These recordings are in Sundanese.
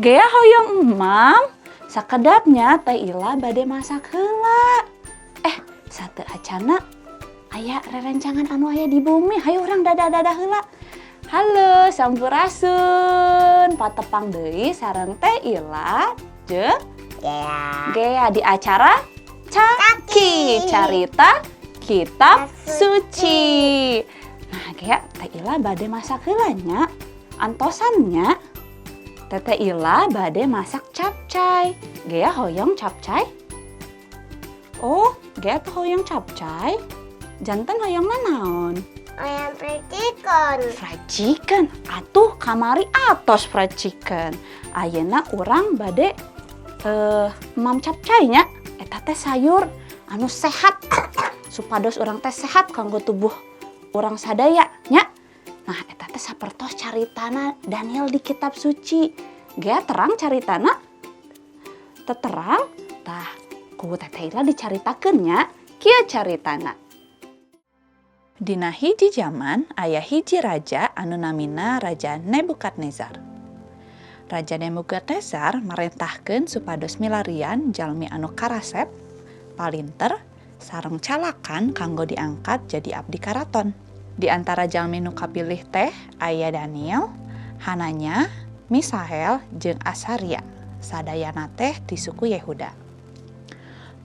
Gea hoyong emam, sakedapnya Teh Ila bade masak heula. Sate acana aya rerencangan anu aya di bumi, hayu urang dadah-dadah heula. Halo sampurasun, patepang deui sareng Teh Ila jeung Gea di acara Caki, carita kitab suci. Nah, Gea Teh Ila bade masak heula nya. Antosannya Teh Ila bade masak capcay. Gea hoyong capcay? Oh, Gea tuh hoyong capcay. Janten hoyong naon? Ayam fried chicken. Fried chicken? Atuh kamari atos fried chicken. Ayeuna urang bade mam capcaynya. Eta teh sayur anu sehat. Supados urang teh sehat kanggo tubuh urang sadaya nya. Nah, eta teh sapertos caritana Daniel di kitab suci. Gea terang caritana? Teu terang? Tah, ku Teh Ila dicaritakeun nya, kieu caritana. Dina hiji zaman aya hiji raja anu namina Raja Nebukadnezar. Raja Nebukadnezar marentahkeun supados milarian jalmi anu karasep, palinter, sareng calakan kanggo diangkat jadi abdi karaton. Di antara jalmi nu kapilih teh aya Daniel, Hananya, Misael, jeung Asaria, sadayana teh ti suku Yehuda.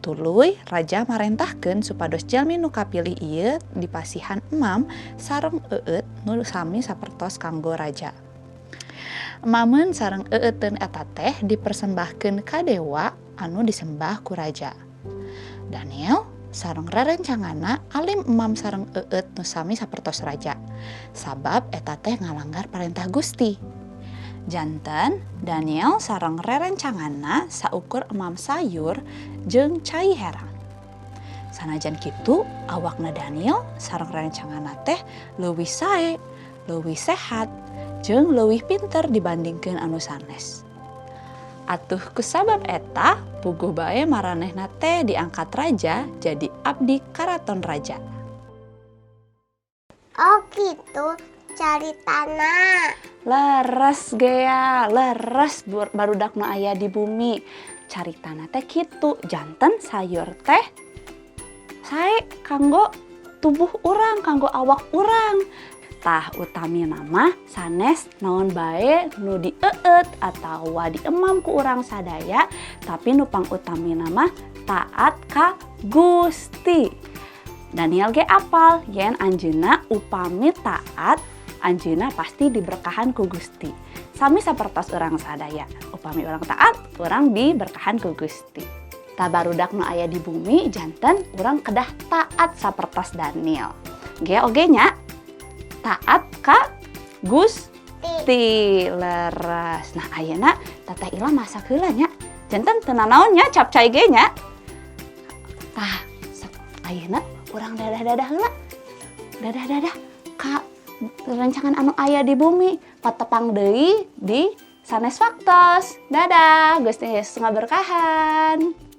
Tuluy raja marentahkeun supados jalmi nu kapilih ieu dipasihan emam sareng eueut nu sami sapertos kanggo raja. Emameun sareng eueuteun eta teh dipersembahkeun ka dewa anu disembah ku raja. Daniel sareng rerencanganna alim emam sareng eueut nu sami sapertos raja. Sabab eta teh ngalanggar parentah Gusti. Janten Daniel sareng rerencanganna saukur emam sayur jeung cai herang. Sanajan kitu awakna Daniel sareng rerencanganna teh leuwih sae, leuwih sehat, jeung leuwih pinter dibandingkeun anu sanes. Atuh kusabab eta puguh bae maranehna teh diangkat raja jadi abdi karaton raja. Oh gitu caritana. Leres Gea, leres barudak nu aya di bumi. Caritana teh kitu, janten sayur teh sae kanggo tubuh urang, kanggo awak urang. Tah utami nama sanes naon bae nu dieueut atawa diemam ku urang sadaya, tapi nu pangutami nama taat ka Gusti. Daniel ge apal yen anjeunna upami taat, anjeunna pasti diberkahan ku Gusti. Sami sapertos urang sadaya, upami urang taat, urang diberkahan ku Gusti. Tah barudak nu aya di bumi janten urang kedah taat sapertos Daniel. Ge oge nya taat ka Gusti, leres. Nah ayeuna Teh Ila masak heula nya. Janten teu nanaon nya capcay ge nya. Tah ayeuna urang dadah-dadah heula. Dadah-dadah ka rencangan anu aya di bumi. Patepang deui di sanes waktos. Dadah, Gusti Yesus ngaberkahan.